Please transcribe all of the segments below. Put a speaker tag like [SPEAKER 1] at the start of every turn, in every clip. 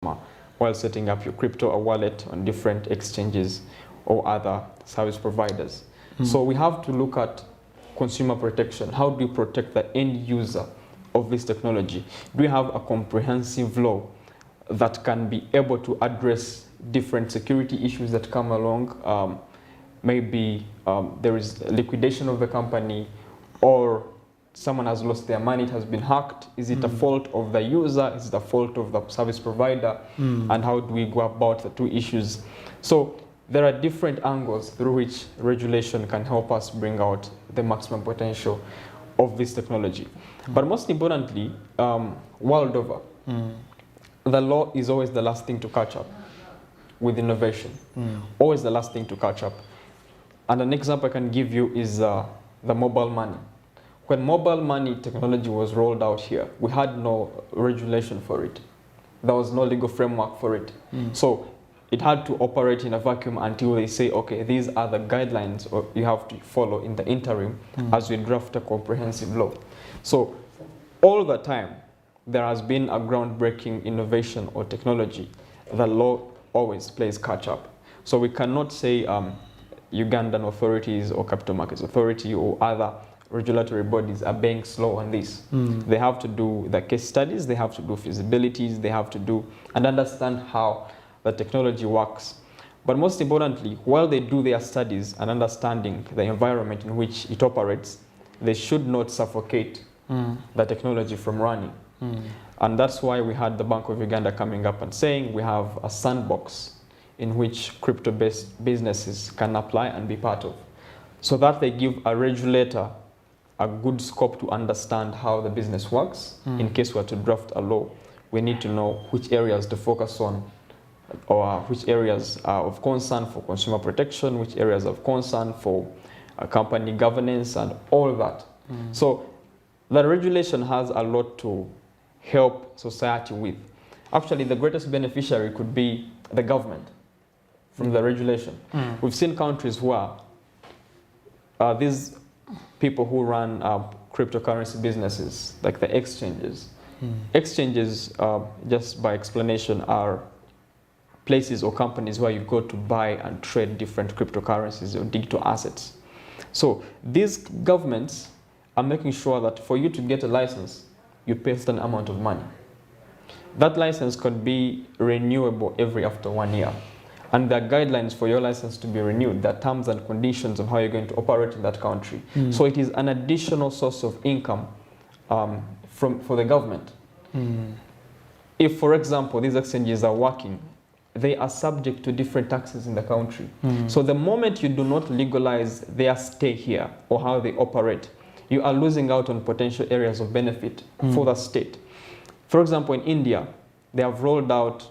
[SPEAKER 1] while setting up your crypto or wallet on different exchanges or other service providers. So we have to look at consumer protection. How do you protect the end user of this technology? Do we have a comprehensive law that can be able to address different security issues that come along? Maybe there is liquidation of the company, or someone has lost their money, it has been hacked. Is it a fault of the user? Is it a fault of the service provider? And how do we go about the two issues? So there are different angles through which regulation can help us bring out the maximum potential of this technology. But most importantly, world over, the law is always the last thing to catch up with innovation. Always the last thing to catch up. And an example I can give you is the mobile money. When mobile money technology was rolled out here, we had no regulation for it. There was no legal framework for it. So it had to operate in a vacuum until they say, okay, these are the guidelines you have to follow in the interim as we draft a comprehensive law. So all the time, there has been a groundbreaking innovation or technology. The law always plays catch up. So we cannot say Ugandan authorities or Capital Markets Authority or other regulatory bodies are being slow on this. They have to do the case studies, they have to do feasibilities, they have to do and understand how the technology works. But most importantly, while they do their studies and understanding the environment in which it operates, they should not suffocate the technology from running. And that's why we had the Bank of Uganda coming up and saying we have a sandbox in which crypto-based businesses can apply and be part of, so that they give a regulator a good scope to understand how the business works. In case we are to draft a law, we need to know which areas to focus on, or which areas are of concern for consumer protection, which areas of concern for company governance and all that. So the regulation has a lot to help society with. Actually, the greatest beneficiary could be the government from the regulation. We've seen countries where these people who run cryptocurrency businesses, like the exchanges. Exchanges, just by explanation, are places or companies where you go to buy and trade different cryptocurrencies or digital assets. So these governments are making sure that for you to get a license, you pay a certain amount of money. That license could be renewable every after 1 year. And there are guidelines for your license to be renewed. There are terms and conditions of how you're going to operate in that country. So it is an additional source of income for the government. If, for example, these exchanges are working, they are subject to different taxes in the country. So the moment you do not legalize their stay here or how they operate, you are losing out on potential areas of benefit for the state. For example, in India, they have rolled out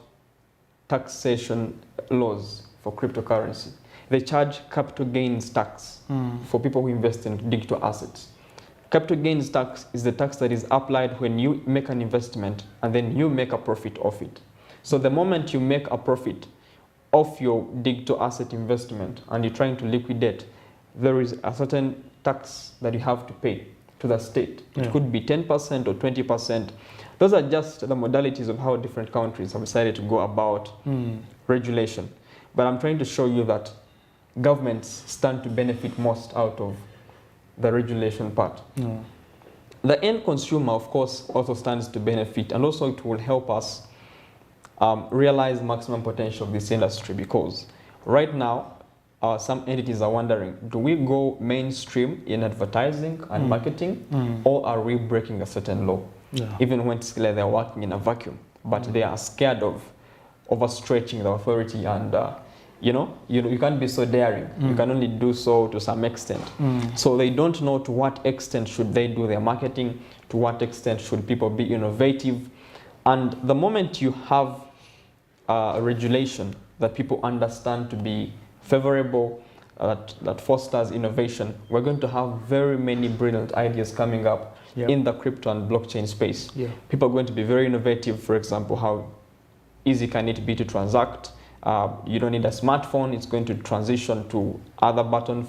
[SPEAKER 1] taxation laws for cryptocurrency. They charge capital gains tax for people who invest in digital assets. Capital gains tax is the tax that is applied when you make an investment and then you make a profit of it. So the moment you make a profit of your digital asset investment and you're trying to liquidate, there is a certain tax that you have to pay to the state. It could be 10% or 20%. Those are just the modalities of how different countries have decided to go about regulation. But I'm trying to show you that governments stand to benefit most out of the regulation part. The end consumer, of course, also stands to benefit, and also it will help us realize maximum potential of this industry, because right now, some entities are wondering, do we go mainstream in advertising and marketing, or are we breaking a certain law? Even when it's clear they're working in a vacuum, but they are scared of overstretching the authority, and you can't be so daring. You can only do so to some extent. So they don't know to what extent should they do their marketing, to what extent should people be innovative. And the moment you have a regulation that people understand to be favorable, that fosters innovation, we're going to have very many brilliant ideas coming up in the crypto and blockchain space. People are going to be very innovative. For example, how easy can it be to transact? You don't need a smartphone. It's going to transition to other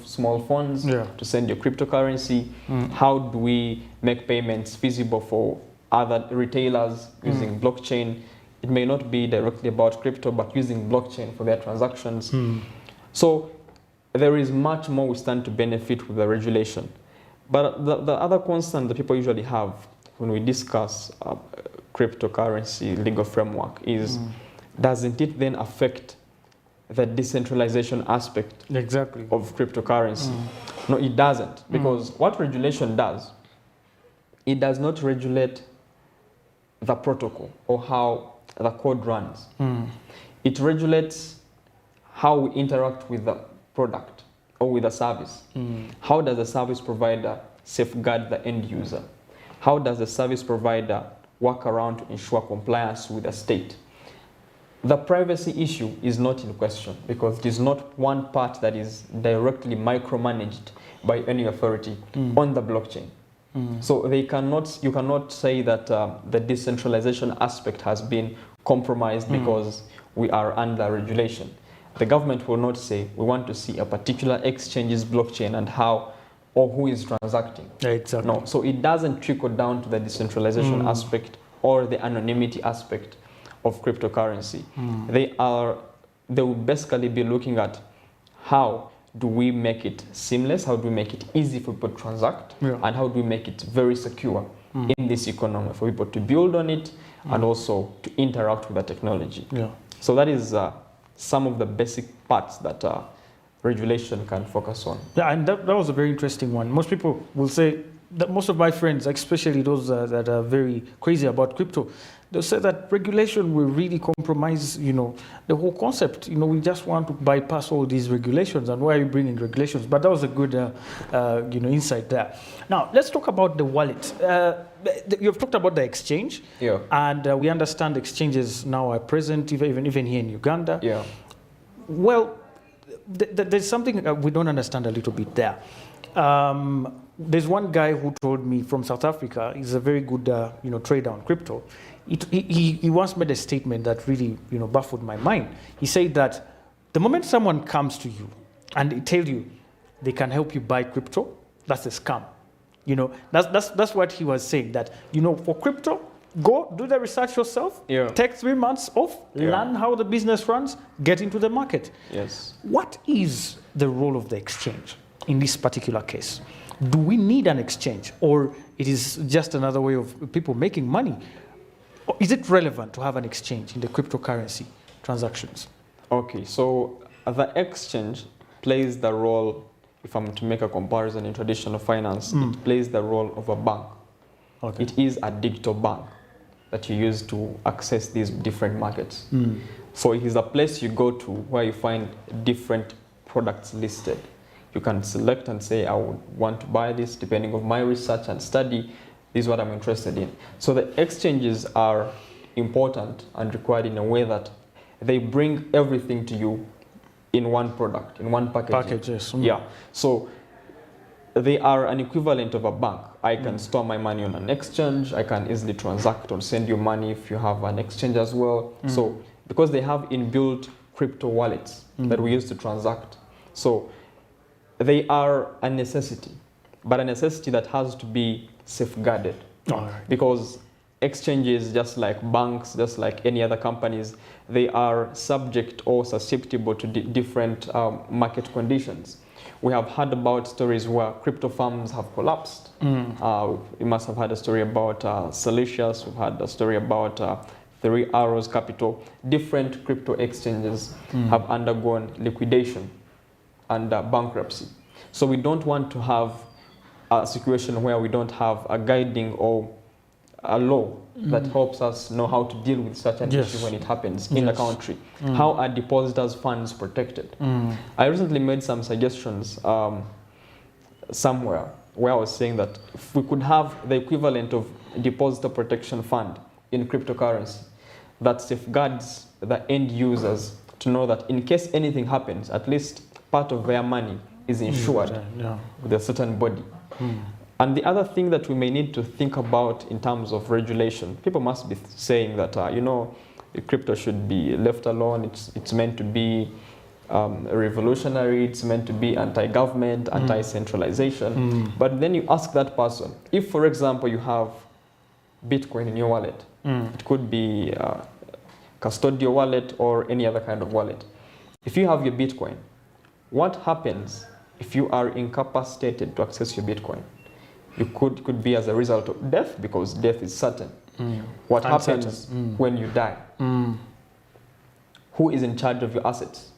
[SPEAKER 1] small phones to send your cryptocurrency. How do we make payments feasible for other retailers using blockchain? it may not be directly about crypto, but using blockchain for their transactions. So there is much more we stand to benefit with the regulation. But the other concern that people usually have when we discuss cryptocurrency legal framework is, doesn't it then affect the decentralization aspect of cryptocurrency? No, it doesn't. Because what regulation does, it does not regulate the protocol or how the code runs. It regulates how we interact with the product or with the service. How does the service provider safeguard the end user? How does the service provider work around to ensure compliance with the state? The privacy issue is not in question because it is not one part that is directly micromanaged by any authority on the blockchain. So you cannot say that the decentralization aspect has been compromised because we are under regulation. The government will not say, we want to see a particular exchange's blockchain and how or who is transacting. No, so it doesn't trickle down to the decentralization aspect or the anonymity aspect of cryptocurrency. They will basically be looking at how do we make it seamless, how do we make it easy for people to transact, and how do we make it very secure in this economy for people to build on it and also to interact with the technology. So that is some of the basic parts that regulation can focus on.
[SPEAKER 2] Yeah, and that was a very interesting one. Most people will say that most of my friends, especially those that are very crazy about crypto, they'll say that regulation will really compromise, the whole concept. We just want to bypass all these regulations, and why are you bringing regulations? But that was a good, insight there. Now, let's talk about the wallet. You've talked about the exchange, and we understand exchanges now are present even here in Uganda. Well, there's something we don't understand a little bit there. There's one guy who told me from South Africa. He's a very good, trader on crypto. He once made a statement that really, baffled my mind. He said that the moment someone comes to you and they tell you they can help you buy crypto, that's a scam. That's what he was saying. That for crypto, go do the research yourself. Take 3 months off. Learn how the business runs. Get into the market. What is the role of the exchange in this particular case? Do we need an exchange, or it is just another way of people making money? Or is it relevant to have an exchange in the cryptocurrency transactions?
[SPEAKER 1] Okay, so the exchange plays the role, if I'm to make a comparison in traditional finance, it plays the role of a bank. It is a digital bank that you use to access these different markets. So it is a place you go to where you find different products listed. You can select and say, I would want to buy this depending on my research and study. This is what I'm interested in. So the exchanges are important and required in a way that they bring everything to you in one product, in one package. So they are an equivalent of a bank. I can store my money on an exchange. I can easily transact or send you money if you have an exchange as well. So because they have inbuilt crypto wallets that we use to transact. So they are a necessity, but a necessity that has to be safeguarded. Because exchanges, just like banks, just like any other companies, they are subject or susceptible to different market conditions. We have heard about stories where crypto firms have collapsed. You must have heard a story about Celsius. We've had a story about Three Arrows Capital. Different crypto exchanges have undergone liquidation and bankruptcy. So we don't want to have a situation where we don't have a guiding or a law that helps us know how to deal with such an issue when it happens in the country. How are depositors' funds protected? I recently made some suggestions somewhere where I was saying that if we could have the equivalent of depositor protection fund in cryptocurrency that safeguards the end users to know that in case anything happens, at least part of their money is insured with a certain body. And the other thing that we may need to think about in terms of regulation, people must be saying that, crypto should be left alone. It's meant to be revolutionary. It's meant to be anti-government, anti-centralization. But then you ask that person, if, for example, you have Bitcoin in your wallet, it could be custodial wallet or any other kind of wallet. If you have your Bitcoin, what happens if you are incapacitated to access your Bitcoin? You could be as a result of death, because death is certain. What
[SPEAKER 2] Uncertain.
[SPEAKER 1] happens when you die? Who is in charge of your assets?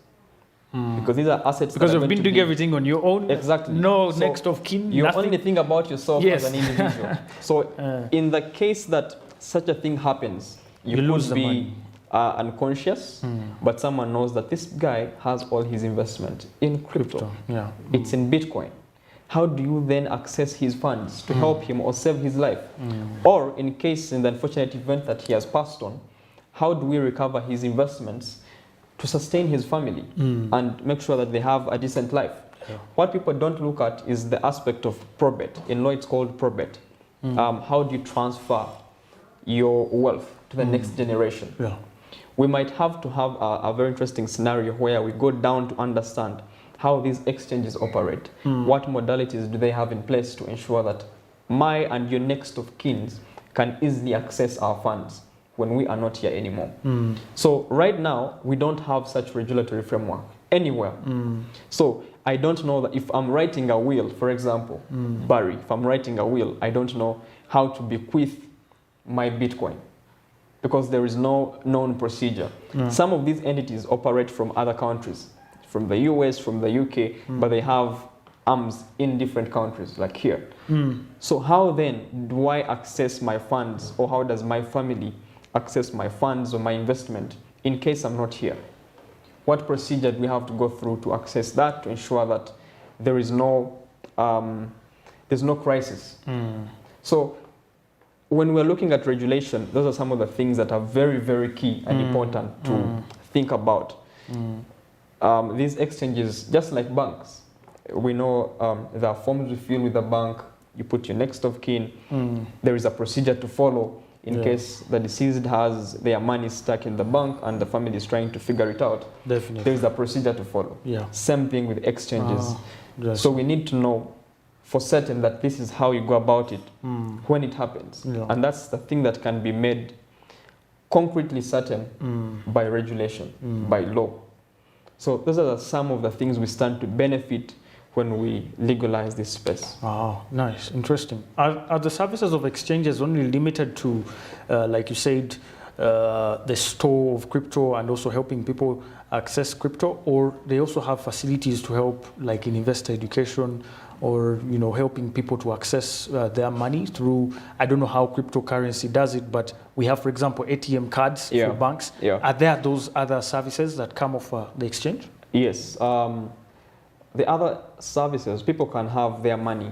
[SPEAKER 1] Because these are assets
[SPEAKER 2] Because
[SPEAKER 1] that are
[SPEAKER 2] you've
[SPEAKER 1] going
[SPEAKER 2] been
[SPEAKER 1] to
[SPEAKER 2] doing
[SPEAKER 1] be-
[SPEAKER 2] everything on your own.
[SPEAKER 1] Exactly.
[SPEAKER 2] No
[SPEAKER 1] So
[SPEAKER 2] next of kin.
[SPEAKER 1] You
[SPEAKER 2] nothing.
[SPEAKER 1] only think about yourself
[SPEAKER 2] Yes.
[SPEAKER 1] as an individual. So in the case that such a thing happens, you
[SPEAKER 2] You
[SPEAKER 1] could
[SPEAKER 2] lose the
[SPEAKER 1] be
[SPEAKER 2] money.
[SPEAKER 1] unconscious, but someone knows that this guy has all his investment in crypto.
[SPEAKER 2] Yeah.
[SPEAKER 1] It's in Bitcoin. How do you then access his funds to help him or save his life? Or in case, in the unfortunate event that he has passed on, how do we recover his investments to sustain his family and make sure that they have a decent life?
[SPEAKER 2] Yeah.
[SPEAKER 1] What people don't look at is the aspect of probate. In law, it's called probate. How do you transfer your wealth to the next generation?
[SPEAKER 2] Yeah.
[SPEAKER 1] We might have to have a very interesting scenario where we go down to understand how these exchanges operate. What modalities do they have in place to ensure that my and your next of kins can easily access our funds when we are not here anymore? So right now, we don't have such regulatory framework anywhere. So I don't know that if I'm writing a will, for example, Barry, if I'm writing a will, I don't know how to bequeath my Bitcoin, because there is no known procedure. Some of these entities operate from other countries, from the US, from the UK, but they have arms in different countries, like here. So how then do I access my funds, or how does my family access my funds or my investment in case I'm not here? What procedure do we have to go through to access that, to ensure that there is there's no crisis? So when we're looking at regulation, those are some of the things that are very, very key and important to think about. These exchanges, just like banks, we know there are forms we fill with the bank. You put your next of kin. There is a procedure to follow in case the deceased has their money stuck in the bank and the family is trying to figure it out.
[SPEAKER 2] Definitely.
[SPEAKER 1] There is a procedure to follow.
[SPEAKER 2] Yeah.
[SPEAKER 1] Same thing with exchanges.
[SPEAKER 2] Yes.
[SPEAKER 1] So we need to know for certain that this is how you go about it when it happens.
[SPEAKER 2] Yeah.
[SPEAKER 1] And that's the thing that can be made concretely certain by regulation, by law. So those are some of the things we stand to benefit when we legalize this space.
[SPEAKER 2] Oh, nice, interesting. Are the services of exchanges only limited to, like you said, the store of crypto and also helping people access crypto, or they also have facilities to help, like in investor education, or helping people to access their money through, I don't know how cryptocurrency does it, but we have, for example, ATM cards for banks. Are there those other services that come off the exchange?
[SPEAKER 1] Yes. The other services, people can have their money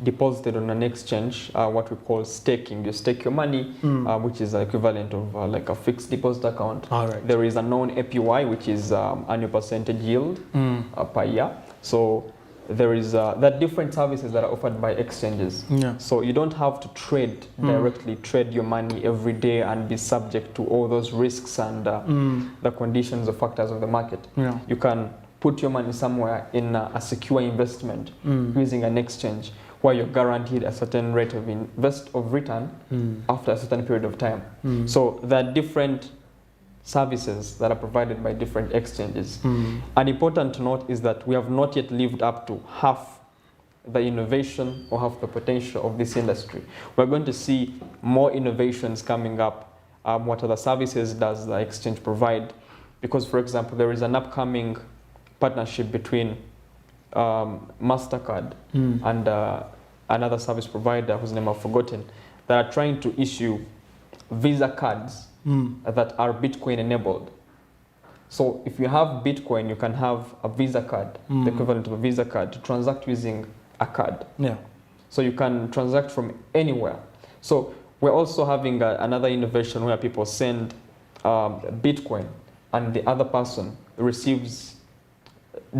[SPEAKER 1] deposited on an exchange, what we call staking. You stake your money, which is the equivalent of like a fixed deposit account.
[SPEAKER 2] All right.
[SPEAKER 1] There is a known APY, which is annual percentage yield per year. So there is that different services that are offered by exchanges.
[SPEAKER 2] Yeah.
[SPEAKER 1] So you don't have to trade directly, trade your money every day and be subject to all those risks and the conditions or factors of the market.
[SPEAKER 2] Yeah.
[SPEAKER 1] You can put your money somewhere in a secure investment using an exchange where you're guaranteed a certain rate of return after a certain period of time. So there are different services that are provided by different exchanges. And important to note is that we have not yet lived up to half the innovation or half the potential of this industry. We're going to see more innovations coming up. What other services does the exchange provide? Because, for example, there is an upcoming partnership between MasterCard and another service provider whose name I've forgotten, that are trying to issue Visa cards that are Bitcoin enabled. So if you have Bitcoin, you can have a Visa card, the equivalent of a Visa card, to transact using a card.
[SPEAKER 2] Yeah.
[SPEAKER 1] So you can transact from anywhere. So we're also having another innovation where people send Bitcoin and the other person receives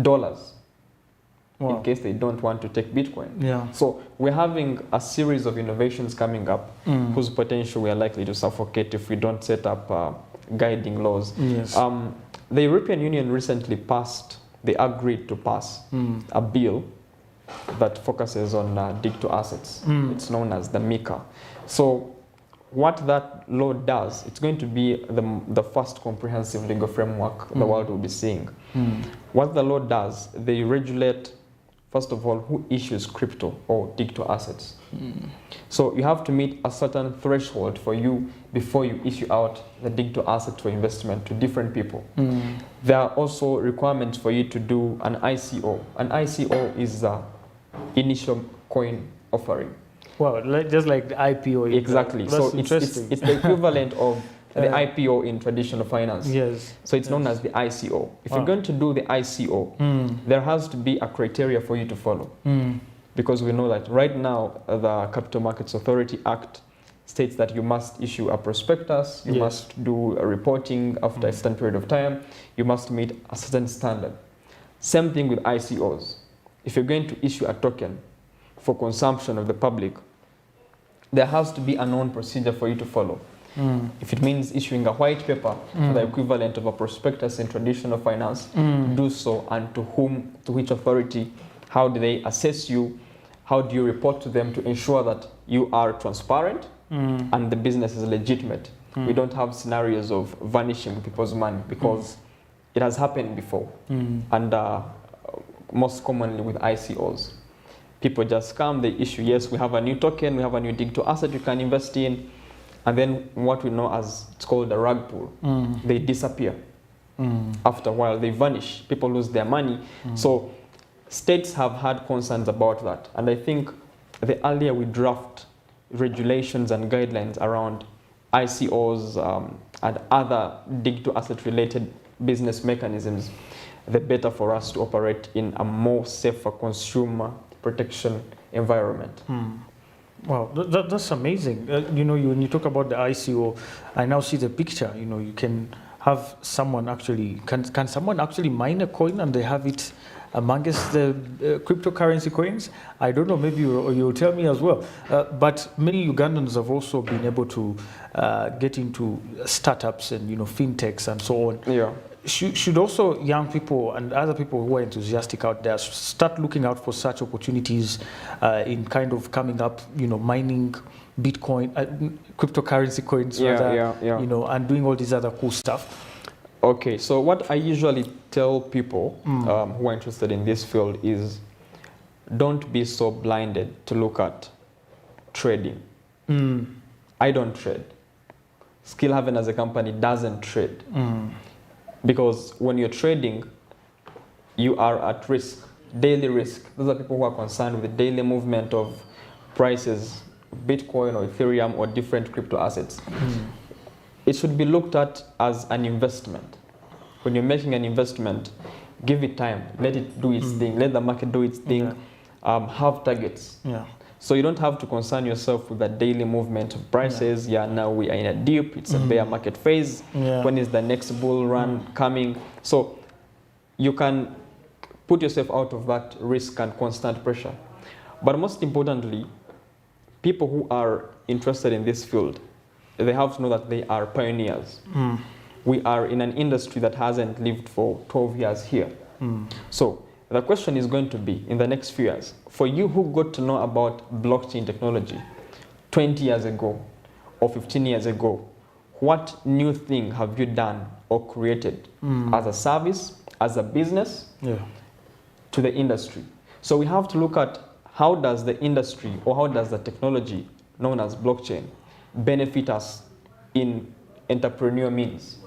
[SPEAKER 1] dollars in case they don't want to take Bitcoin.
[SPEAKER 2] Yeah.
[SPEAKER 1] So we're having a series of innovations coming up whose potential we are likely to suffocate if we don't set up guiding laws.
[SPEAKER 2] Yes.
[SPEAKER 1] The European Union recently they agreed to pass a bill that focuses on digital assets. It's known as the MiCA. So what that law does, it's going to be the first comprehensive legal framework the world will be seeing. What the law does, they regulate, first of all, who issues crypto or digital assets. So you have to meet a certain threshold for you before you issue out the digital asset for investment to different people. There are also requirements for you to do an ICO. An ICO is the initial coin offering.
[SPEAKER 2] Wow, just like the IPO.
[SPEAKER 1] Exactly.
[SPEAKER 2] That's
[SPEAKER 1] so
[SPEAKER 2] interesting.
[SPEAKER 1] it's the equivalent of the IPO in traditional finance.
[SPEAKER 2] Yes.
[SPEAKER 1] So it's known as the ICO. If you're going to do the ICO, there has to be a criteria for you to follow. Because we know that right now, the Capital Markets Authority Act states that you must issue a prospectus, you must do a reporting after a certain period of time, you must meet a certain standard. Same thing with ICOs. If you're going to issue a token for consumption of the public, there has to be a known procedure for you to follow. If it means issuing a white paper, the equivalent of a prospectus in traditional finance, do so, and to whom, to which authority, how do they assess you, how do you report to them to ensure that you are transparent and the business is legitimate. We don't have scenarios of vanishing people's money because it has happened before. And most commonly with ICOs. People just come, they issue, yes, we have a new token, we have a new digital asset you can invest in, and then what we know as, it's called a rug pull. They disappear. After a while, they vanish. People lose their money. So states have had concerns about that. And I think the earlier we draft regulations and guidelines around ICOs and other digital asset-related business mechanisms, the better for us to operate in a more safer consumer protection environment.
[SPEAKER 2] Wow, that's amazing. You know, when you talk about the ICO, I now see the picture. You know, you can have someone actually, can someone actually mine a coin and they have it amongst the cryptocurrency coins? I don't know, maybe you'll tell me as well. But many Ugandans have also been able to get into startups and, you know, fintechs and so on.
[SPEAKER 1] Yeah.
[SPEAKER 2] Should also young people and other people who are enthusiastic out there start looking out for such opportunities in kind of coming up, you know, mining Bitcoin, cryptocurrency coins, rather, you know, and doing all these other cool stuff?
[SPEAKER 1] Okay, so what I usually tell people who are interested in this field is don't be so blinded to look at trading. I don't trade. Skillhaven as a company doesn't trade. Because when you're trading, you are at risk, daily risk. Those are people who are concerned with the daily movement of prices, Bitcoin or Ethereum or different crypto assets. It should be looked at as an investment. When you're making an investment, give it time, let it do its thing, let the market do its thing, have targets. So you don't have to concern yourself with the daily movement of prices. Now we are in a dip, it's a bear market phase. When is the next bull run coming? So you can put yourself out of that risk and constant pressure. But most importantly, people who are interested in this field, they have to know that they are pioneers. We are in an industry that hasn't lived for 12 years here. So the question is going to be, in the next few years, for you who got to know about blockchain technology 20 years ago or 15 years ago, what new thing have you done or created as a service, as a business to the industry? So we have to look at how does the industry or how does the technology known as blockchain benefit us in entrepreneur means?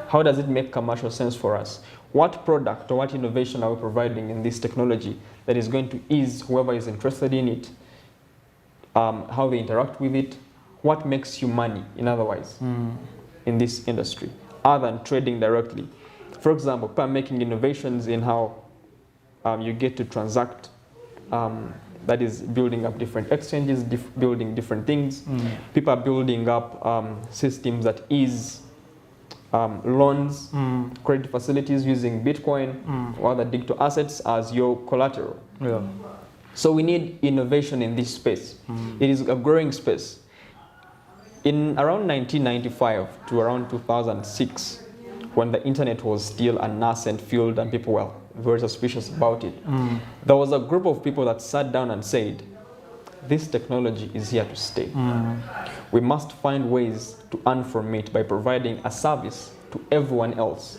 [SPEAKER 1] How does it make commercial sense for us? What product or what innovation are we providing in this technology that is going to ease whoever is interested in it, how they interact with it, what makes you money, in other words, in this industry, other than trading directly. For example, people are making innovations in how you get to transact, that is building up different exchanges, building different things. People are building up systems that ease loans, credit facilities using Bitcoin or other digital assets as your collateral. So we need innovation in this space. It is a growing space. In around 1995 to around 2006, when the internet was still a nascent field and people were very suspicious about it, there was a group of people that sat down and said, this technology is here to stay. We must find ways to earn from it by providing a service to everyone else.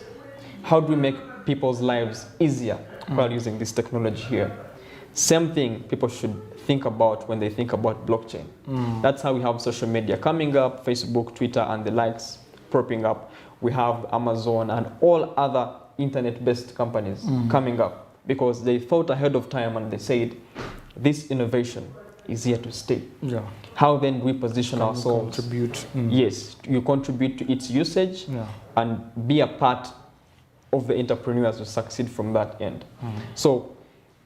[SPEAKER 1] How do we make people's lives easier while using this technology here? Same thing people should think about when they think about blockchain. That's how we have social media coming up, Facebook, Twitter, and the likes propping up. We have Amazon and all other internet-based companies coming up because they thought ahead of time and they said, this innovation is here to stay.
[SPEAKER 2] Yeah.
[SPEAKER 1] How then do we position
[SPEAKER 2] Can you
[SPEAKER 1] ourselves?
[SPEAKER 2] contribute?
[SPEAKER 1] Yes, you contribute to its usage and be a part of the entrepreneurs who succeed from that end. So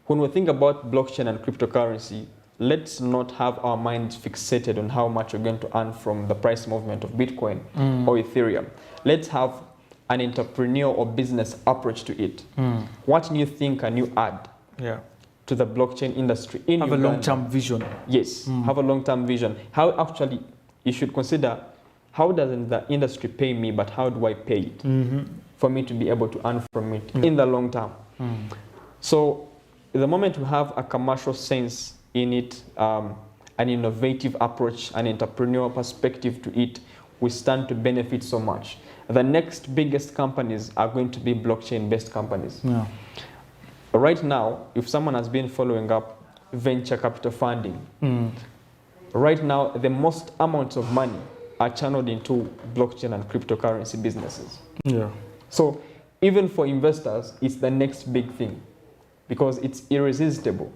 [SPEAKER 1] when we think about blockchain and cryptocurrency, let's not have our minds fixated on how much we're going to earn from the price movement of Bitcoin or Ethereum. Let's have an entrepreneur or business approach to it. What new thing can you add to the blockchain industry in
[SPEAKER 2] Have
[SPEAKER 1] Uganda?
[SPEAKER 2] a long-term vision.
[SPEAKER 1] Yes, have a long-term vision. How actually you should consider, how doesn't the industry pay me, but how do I pay it for me to be able to earn from it in the long term? So the moment we have a commercial sense in it, an innovative approach, an entrepreneurial perspective to it, we stand to benefit so much. The next biggest companies are going to be blockchain-based companies. Right now, if someone has been following up venture capital funding, right now the most amounts of money are channeled into blockchain and cryptocurrency businesses. So even for investors, it's the next big thing because it's irresistible.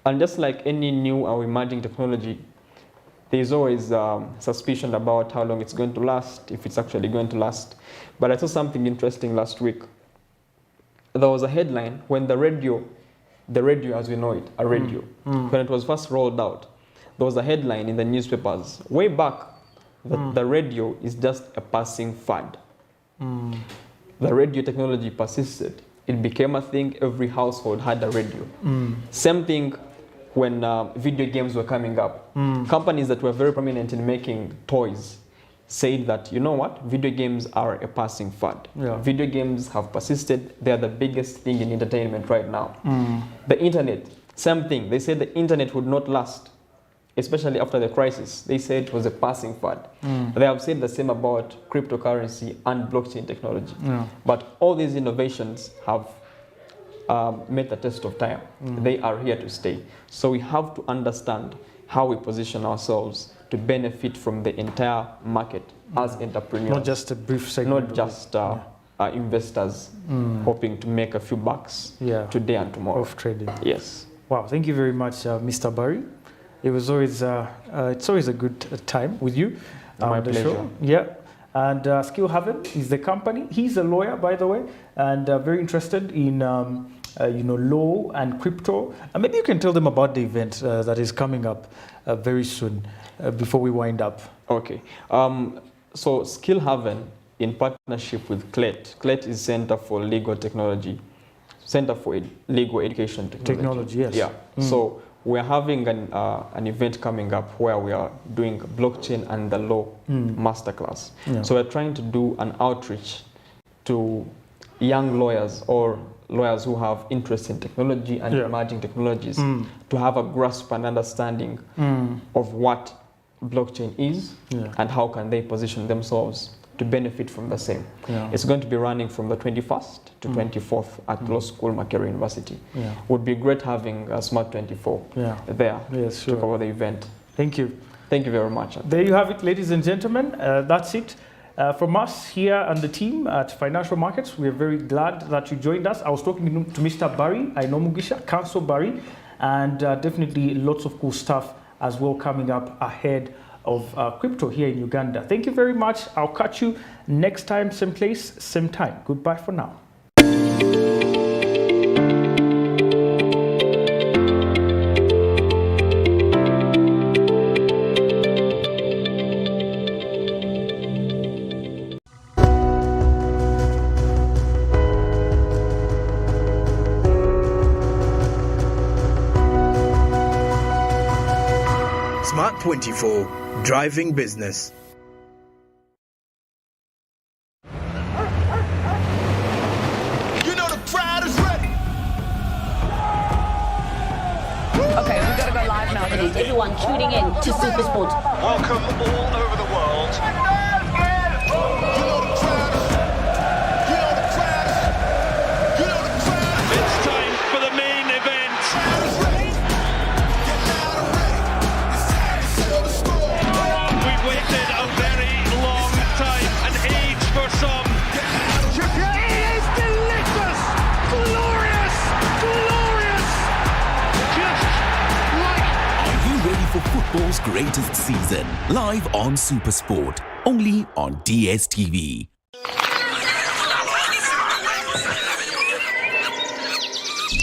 [SPEAKER 1] And just like any new or emerging technology, there's always suspicion about how long it's going to last, if it's actually going to last. But I saw something interesting last week. There was a headline when the radio as we know it, a radio, when it was first rolled out, there was a headline in the newspapers way back that the radio is just a passing fad. The radio technology persisted. It became a thing. Every household had a radio. Same thing when video games were coming up. Companies that were very prominent in making toys said that, you know what, video games are a passing fad. Video games have persisted. They're the biggest thing in entertainment right now. The internet, same thing. They said the internet would not last, especially after the crisis. They said it was a passing fad. They have said the same about cryptocurrency and blockchain technology. But all these innovations have met the test of time. They are here to stay. So we have to understand how we position ourselves to benefit from the entire market as entrepreneurs.
[SPEAKER 2] Not just a brief segment.
[SPEAKER 1] Not just investors hoping to make a few bucks today and tomorrow.
[SPEAKER 2] Of trading.
[SPEAKER 1] Yes.
[SPEAKER 2] Wow, thank you very much, Mr. Barry. It was always it's always a good time with you
[SPEAKER 1] My
[SPEAKER 2] on the
[SPEAKER 1] pleasure.
[SPEAKER 2] show. Yeah, and Skill Haven is the company. He's a lawyer, by the way, and very interested in law and crypto. And maybe you can tell them about the event that is coming up very soon before we wind up.
[SPEAKER 1] Okay. So Skill Haven, in partnership with CLET. CLET is Center for Legal Technology, Center for Legal Education Technology.
[SPEAKER 2] Yes.
[SPEAKER 1] Yeah. So we're having an event coming up where we are doing blockchain and the law masterclass. So we're trying to do an outreach to young lawyers or lawyers who have interest in technology and emerging technologies to have a grasp and understanding of what blockchain is and how can they position themselves to benefit from the same. It's going to be running from the 21st to 24th at Law School Makerere University. Would be great having Smart 24 there to cover the event.
[SPEAKER 2] Thank you.
[SPEAKER 1] Thank you very much.
[SPEAKER 2] There you have it, ladies and gentlemen. That's it. From us here and the team at Financial Markets, we're very glad that you joined us. I was talking to Mr. Barry Ainomugisha, Counsel Barry, and definitely lots of cool stuff as well coming up ahead of crypto here in Uganda. Thank you very much. I'll catch you next time, same place, same time. Goodbye for now.
[SPEAKER 3] Smart 24, driving business.
[SPEAKER 4] You know the crowd is ready.
[SPEAKER 5] Okay, we gotta go live now. appreciate everyone tuning in to SuperSport.
[SPEAKER 4] Welcome all over the world. It's time for the main event. We've waited a very long time, an age for some. It is delicious, glorious, glorious. Just like.
[SPEAKER 6] Are you ready for football's greatest season? Live on SuperSport, only on DSTV.